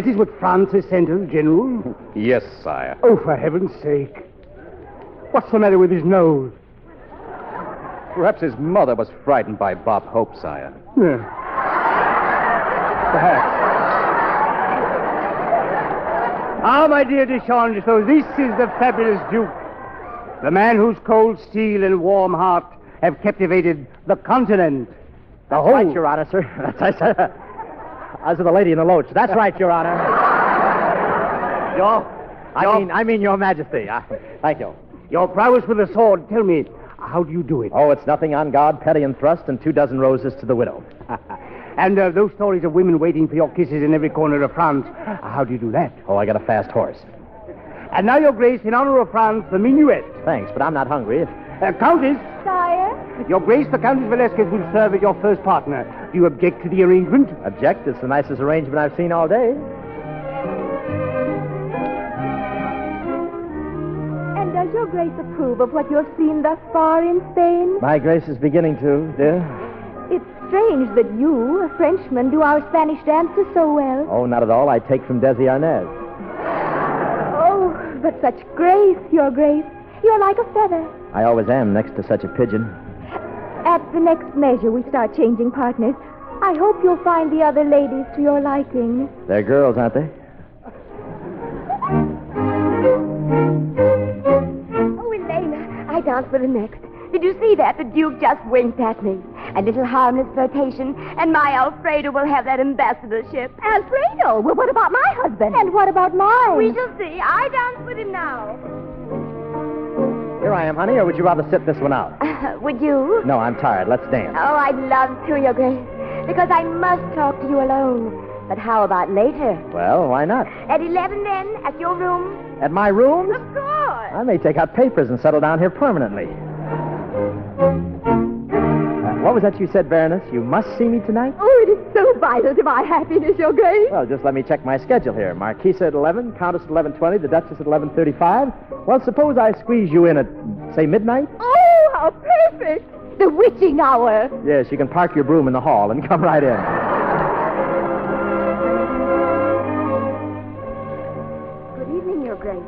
is what France has sent us, General? Yes, sire. Oh, for heaven's sake. What's the matter with his nose? Perhaps his mother was frightened by Bob Hope, sire. Yeah. Perhaps. Ah, my dear Deschamps, so this is the fabulous Duke. The man whose cold steel and warm heart have captivated the continent. That's right, Your Honor, sir. As of the lady in the loach. That's right, Your Honor. I mean, Your Majesty. Thank you. Your prowess with the sword, tell me, how do you do it? Oh, it's nothing on guard, petty and thrust, and 24 roses to the widow. And those stories of women waiting for your kisses in every corner of France, how do you do that? Oh, I got a fast horse. And now, Your Grace, in honor of France, the minuet. Thanks, but I'm not hungry. Countess. Sire? Your Grace, the Countess Velasquez will serve as your first partner. Do you object to the arrangement? Object? It's the nicest arrangement I've seen all day. And does your Grace approve of what you have seen thus far in Spain? My Grace is beginning to, dear. It's strange that you, a Frenchman, do our Spanish dances so well. Oh, not at all. I take from Desi Arnaz. Oh, but such grace, Your Grace. You're like a feather. I always am next to such a pigeon. At the next measure, we start changing partners. I hope you'll find the other ladies to your liking. They're girls, aren't they? Oh, Elena, I danced with the next. Did you see that? The Duke just winked at me. A little harmless flirtation, and my Alfredo will have that ambassadorship. Alfredo? Well, what about my husband? And what about mine? We shall see. I dance with him now. Here I am, honey, or would you rather sit this one out? Would you? No, I'm tired. Let's dance. Oh, I'd love to, Your Grace, because I must talk to you alone. But how about later? Well, why not? At 11, then, at your room? At my room? Of course. I may take out papers and settle down here permanently. What was that you said, Baroness? You must see me tonight? Oh, it is so vital to my happiness, Your Grace. Well, just let me check my schedule here. Marquisa at 11, Countess at 11:20, the Duchess at 11:35. Well, suppose I squeeze you in at, say, midnight? Oh, how perfect. The witching hour. Yes, you can park your broom in the hall and come right in. Good evening, Your Grace.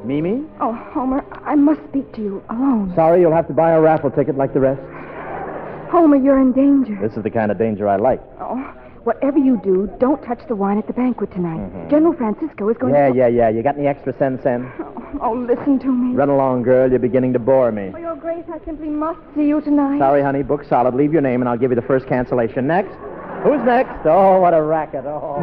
Mimi? Oh, Homer, I must speak to you alone. Sorry, you'll have to buy a raffle ticket like the rest. Homer, you're in danger. This is the kind of danger I like. Oh, whatever you do, don't touch the wine at the banquet tonight. Mm-hmm. General Francisco is going Yeah. to... You got any extra sen? Oh, listen to me. Run along, girl. You're beginning to bore me. Oh, Your Grace, I simply must see you tonight. Sorry, honey. Book solid. Leave your name, and I'll give you the first cancellation. Next? Who's next? Oh, what a racket. Oh.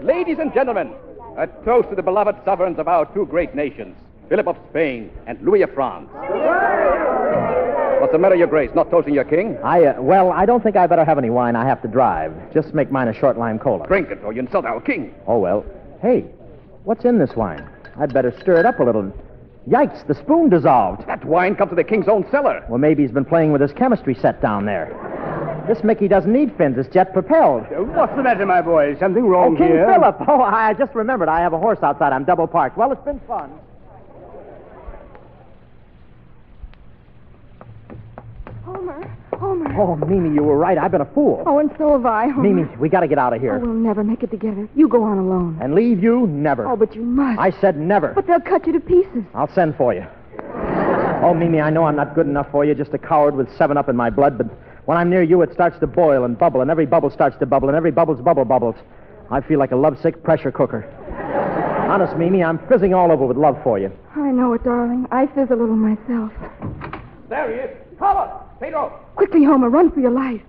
Ladies and gentlemen, a toast to the beloved sovereigns of our two great nations, Philip of Spain and Louis of France. What's the matter, Your Grace? Not toasting your king? Well, I don't think I better have any wine. I have to drive. Just make mine a short lime cola. Drink it, or you insult our king. Oh, well. Hey, what's in this wine? I'd better stir it up a little. Yikes, the spoon dissolved. That wine comes to the king's own cellar. Well, maybe he's been playing with his chemistry set down there. This Mickey doesn't need fins. It's jet-propelled. What's the matter, my boy? Something wrong King here? Philip. Oh, I just remembered. I have a horse outside. I'm double parked. Well, it's been fun. Homer, Homer. Oh, Mimi, you were right. I've been a fool. Oh, and so have I, Homer. Mimi, we got to get out of here. Oh, we'll never make it together. You go on alone. And leave you? Never. Oh, but you must. I said never. But they'll cut you to pieces. I'll send for you. Oh, Mimi, I know I'm not good enough for you, just a coward with 7-Up in my blood, but when I'm near you, it starts to boil and bubble, and every bubble starts to bubble, and every bubble's bubbles. I feel like a lovesick pressure cooker. Honest, Mimi, I'm fizzing all over with love for you. I know it, darling. I fizz a little myself. There he is. Carlos! Pedro! Quickly, Homer, run for your life.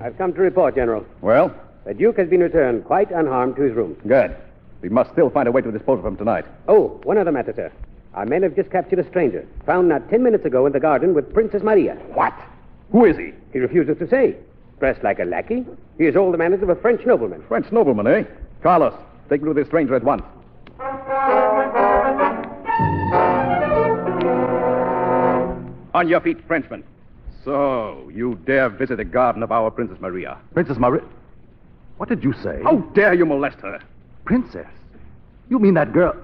I've come to report, General. Well? The Duke has been returned quite unharmed to his room. Good. We must still find a way to dispose of him tonight. Oh, one other matter, sir. Our men have just captured a stranger, found not 10 minutes ago in the garden with Princess Maria. What? Who is he? He refuses to say. Dressed like a lackey. He has all the manners of a French nobleman. French nobleman, eh? Carlos, take me to this stranger at once. On your feet, Frenchman. So, you dare visit the garden of our Princess Maria. Princess Maria? What did you say? How dare you molest her? Princess? You mean that girl?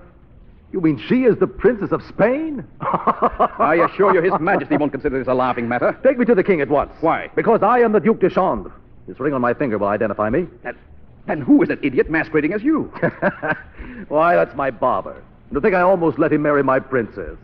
You mean she is the Princess of Spain? I assure you His Majesty won't consider this a laughing matter. Take me to the king at once. Why? Because I am the Duc de Chambre. This ring on my finger will identify me. Then who is that idiot masquerading as you? Why, that's my barber. To think I almost let him marry my princess.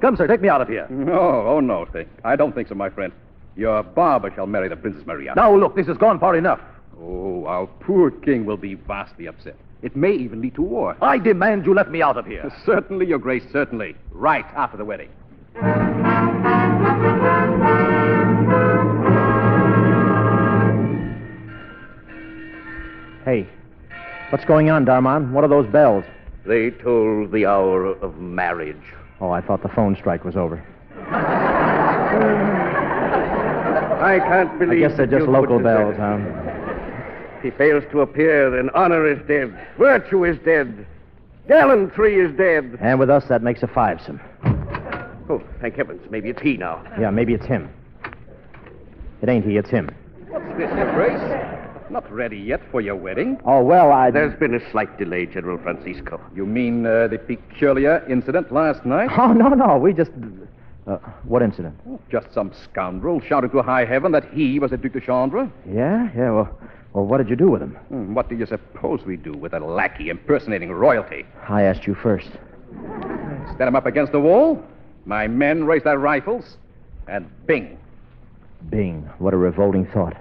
Come, sir, take me out of here. Oh, no, I don't think so, my friend. Your barber shall marry the Princess Maria. Now, look, this has gone far enough. Oh, our poor king will be vastly upset. It may even lead to war. I demand you let me out of here. Certainly, Your Grace, certainly. Right after the wedding. Hey, what's going on, Darman? What are those bells? They toll the hour of marriage. Oh, I thought the phone strike was over. I can't believe... I guess they're just Duke local would bells, desert. huh? If he fails to appear, then honor is dead. Virtue is dead. Gallantry is dead. And with us, that makes a fivesome. Oh, thank heavens. Maybe it's he now. Yeah, maybe it's him. It ain't he, it's him. What's this, Your Grace? Not ready yet for your wedding? Oh, well, There's been a slight delay, General Francisco. You mean the peculiar incident last night? Oh, no, we just... what incident? Just some scoundrel shouted to high heaven that he was the Duc de Chambre. Yeah, well, what did you do with him? What do you suppose we do with a lackey impersonating royalty? I asked you first. Stand him up against the wall. My men raise their rifles, and bing. Bing, what a revolting thought.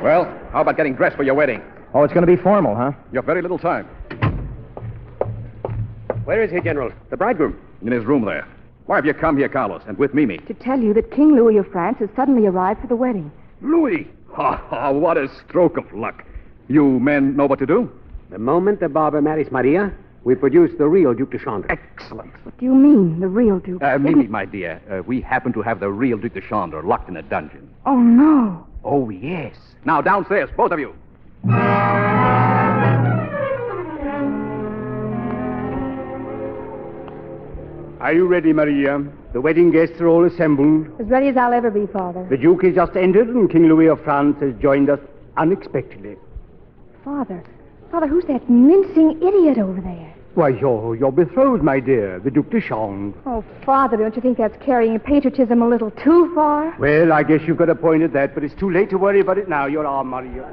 Well, how about getting dressed for your wedding? Oh, it's going to be formal, huh? You have very little time. Where is he, General? The bridegroom? In his room there. Why have you come here, Carlos, and with Mimi? To tell you that King Louis of France has suddenly arrived for the wedding. Louis! What a stroke of luck. You men know what to do? The moment the barber marries Maria, we produce the real Duc de Chambre. Excellent. What do you mean, the real Duke? Mimi, my dear, we happen to have the real Duc de Chambre locked in a dungeon. Oh, no. Oh, yes. Now, downstairs, both of you. Are you ready, Maria? The wedding guests are all assembled. As ready as I'll ever be, Father. The Duke has just entered, and King Louis of France has joined us unexpectedly. Father, who's that mincing idiot over there? Why, you're betrothed, my dear, the Duc de Chambre. Oh, Father, don't you think that's carrying patriotism a little too far? Well, I guess you've got a point at that, but it's too late to worry about it now. You're our Maria.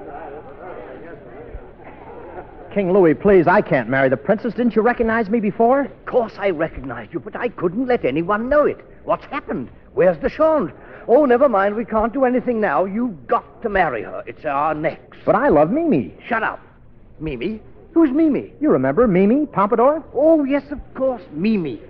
King Louis, please, I can't marry the princess. Didn't you recognize me before? Of course I recognized you, but I couldn't let anyone know it. What's happened? Where's the Chambre? Oh, never mind. We can't do anything now. You've got to marry her. It's our next. But I love Mimi. Shut up. Mimi? Who's Mimi? You remember Mimi, Pompadour? Oh, yes, of course, Mimi.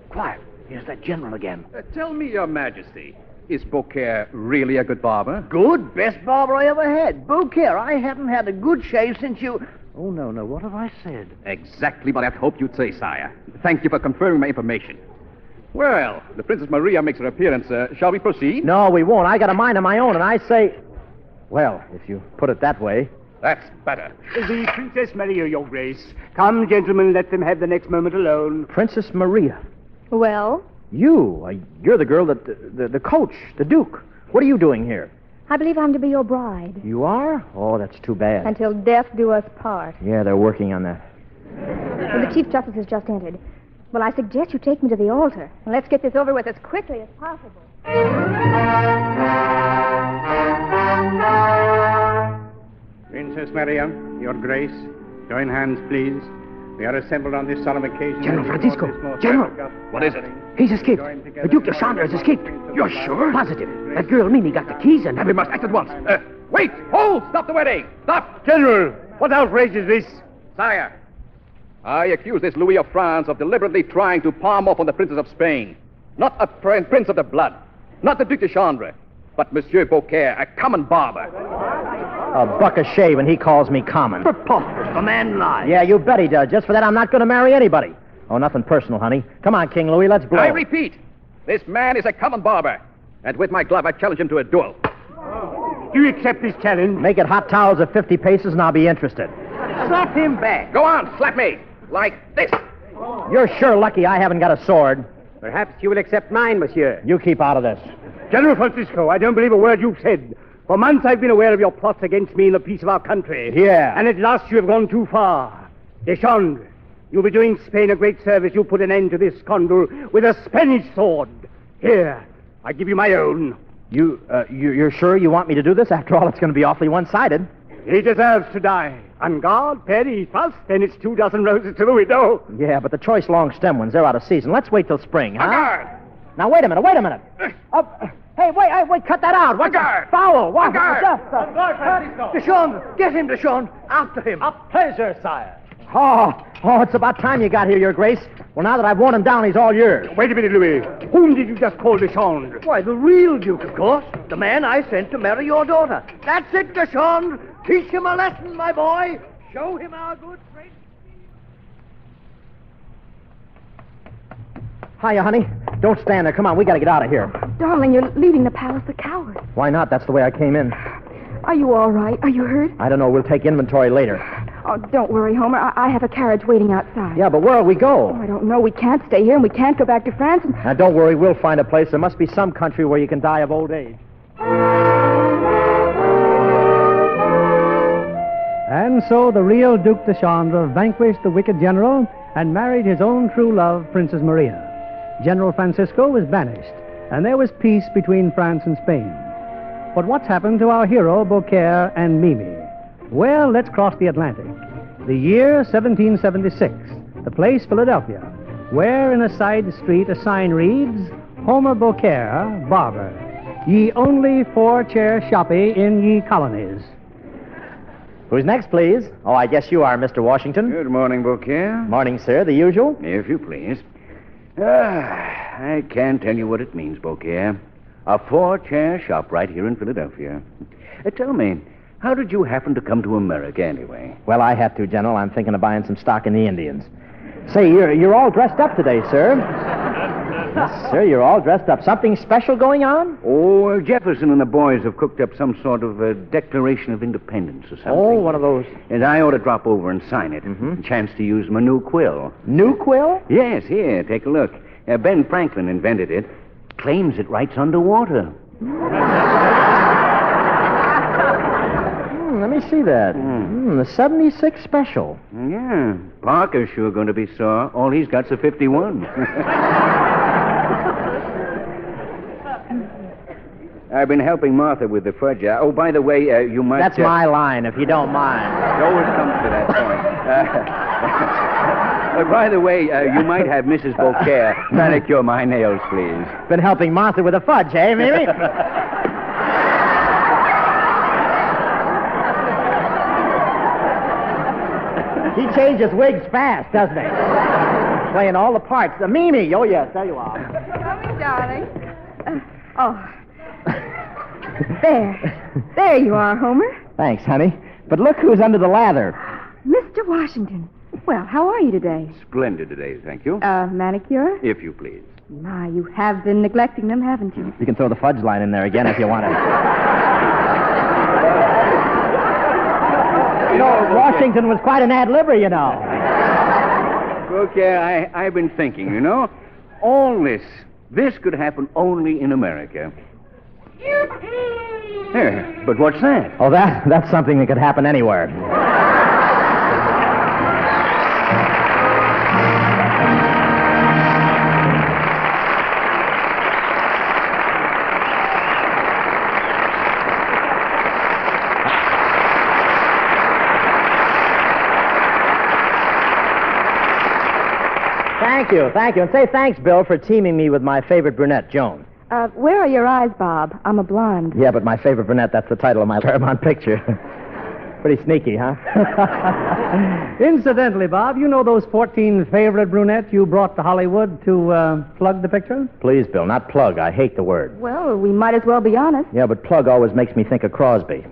Quiet. Here's that general again. Tell me, Your Majesty, is Beaucaire really a good barber? Good. Best barber I ever had. Beaucaire, I haven't had a good shave since you... Oh, no. What have I said? Exactly what I'd hoped you'd say, sire. Thank you for confirming my information. Well, the Princess Maria makes her appearance. Shall we proceed? No, we won't. I got a mind of my own, and I say... Well, if you put it that way... That's better. The Princess Maria, Your Grace. Come, gentlemen, let them have the next moment alone. Princess Maria. Well? You're the girl that... The coach, the Duke. What are you doing here? I believe I'm to be your bride. You are? Oh, that's too bad. Until death do us part. Yeah, they're working on that. Well, the Chief Justice has just entered. Well, I suggest you take me to the altar. And let's get this over with as quickly as possible. Princess Maria, Your Grace, join hands, please. We are assembled on this solemn occasion. General Francisco! General! What is it? He's escaped. The Duke de Chandra has escaped. You're sure? Positive. That girl, Mimi, got the keys and... And we must act at once. Wait! Hold! Stop the wedding! Stop! General, what outrage is this? Sire, I accuse this Louis of France of deliberately trying to palm off on the Princess of Spain. Not a prince of the blood. Not the Duc de Chandra. But Monsieur Beaucaire, a common barber. A buck of shave, and he calls me common. Preposterous. The man lies. Yeah, you bet he does. Just for that, I'm not going to marry anybody. Oh, nothing personal, honey. Come on, King Louis, let's blow. I repeat, this man is a common barber. And with my glove, I challenge him to a duel. Do you accept this challenge? Make it hot towels of 50 paces, and I'll be interested. Slap him back. Go on, slap me. Like this. You're sure lucky I haven't got a sword. Perhaps you will accept mine, monsieur. You keep out of this. General Francisco, I don't believe a word you've said. For months I've been aware of your plots against me and the peace of our country. Yeah. And at last you have gone too far. Deschamps, you'll be doing Spain a great service. You'll put an end to this scoundrel with a Spanish sword. Here, I give you my own. You're sure you want me to do this? After all, it's going to be awfully one-sided. He deserves to die. On guard, Perry, first, then it's 2 dozen roses to the widow. Yeah, but the choice long-stem ones, they're out of season. Let's wait till spring, huh? Guard! Now, wait a minute. Hey, wait, cut that out. What's guard! Foul! What's Deschamps, get him, Deschamps. After him. A pleasure, sire. Oh, it's about time you got here, Your Grace. Well, now that I've worn him down, he's all yours. Wait a minute, Louis. Whom did you just call Deschamps? Why, the real Duke, of course. The man I sent to marry your daughter. That's it, Deschamps. Teach him a lesson, my boy. Show him our good friend. Hiya, honey. Don't stand there. Come on, we got to get out of here. Darling, you're leaving the palace a coward. Why not? That's the way I came in. Are you all right? Are you hurt? I don't know. We'll take inventory later. Oh, don't worry, Homer. I have a carriage waiting outside. Yeah, but where'll we go? Oh, I don't know. We can't stay here, and we can't go back to France. Now, don't worry. We'll find a place. There must be some country where you can die of old age. And so the real Duc de Chandra vanquished the wicked general and married his own true love, Princess Maria. General Francisco was banished, and there was peace between France and Spain. But what's happened to our hero, Beaucaire and Mimi? Well, let's cross the Atlantic. The year 1776, the place Philadelphia, where in a side street a sign reads, Homer Beaucaire, barber, ye only 4-chair shoppy in ye colonies. Who's next, please? Oh, I guess you are, Mr. Washington. Good morning, Beaucaire. Morning, sir. The usual? If you please. I can't tell you what it means, Beaucaire. A 4-chair shop right here in Philadelphia. Tell me, how did you happen to come to America anyway? Well, I had to, General. I'm thinking of buying some stock in the Indians. Say, you're all dressed up today, sir. Yes, sir, you're all dressed up. Something special going on? Oh, Jefferson and the boys have cooked up some sort of a Declaration of Independence or something. Oh, one of those. And I ought to drop over and sign it. Mm-hmm. Chance to use my new quill. New quill? Yes, here, take a look. Ben Franklin invented it. Claims it writes underwater. Let me see that. The 76 special. Yeah. Parker's sure going to be sore. All he's got's a 51. I've been helping Martha with the fudge. Oh, by the way, you might... That's my line, if you don't mind. It always comes to that point. By the way, you might have Mrs. Beaucaire manicure my nails, please. Been helping Martha with the fudge, eh, Mimi? He changes wigs fast, doesn't he? Playing all the parts. Mimi, oh, yes, there you are. Coming, darling. There you are, Homer. Thanks, honey. But look who's under the lather. Mr. Washington. Well, how are you today? Splendid today, thank you. Manicure? If you please. My, you have been neglecting them, haven't you? You can throw the fudge line in there again if you want to. You know, Washington was quite an ad-libber, you know. Okay, I've been thinking, you know. All this could happen only in America. Yeah, but what's that? Oh, that's something that could happen anywhere. Thank you. And say thanks, Bill, for teaming me with my favorite brunette, Joan. Where are your eyes, Bob? I'm a blonde. Yeah, but my favorite brunette, that's the title of my Paramount picture. Pretty sneaky, huh? Incidentally, Bob, you know those 14 favorite brunettes you brought to Hollywood to plug the picture? Please, Bill, not plug. I hate the word. Well, we might as well be honest. Yeah, but plug always makes me think of Crosby.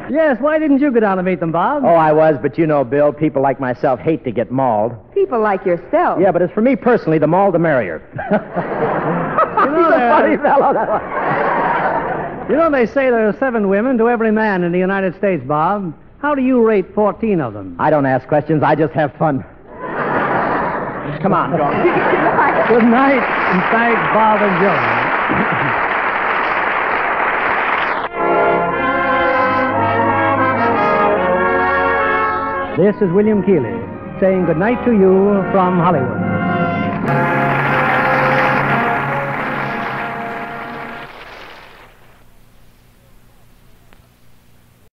Yes, why didn't you go down and meet them, Bob? Oh, I was, but you know, Bill, people like myself hate to get mauled. People like yourself. Yeah, but as for me personally, the mauled the merrier. You know, He's a funny fellow, that one. You know, they say there are 7 women to every man in the United States, Bob. How do you rate 14 of them? I don't ask questions. I just have fun. Come on, Joan. Good night, and thanks, Bob and Joan. This is William Keighley saying good night to you from Hollywood.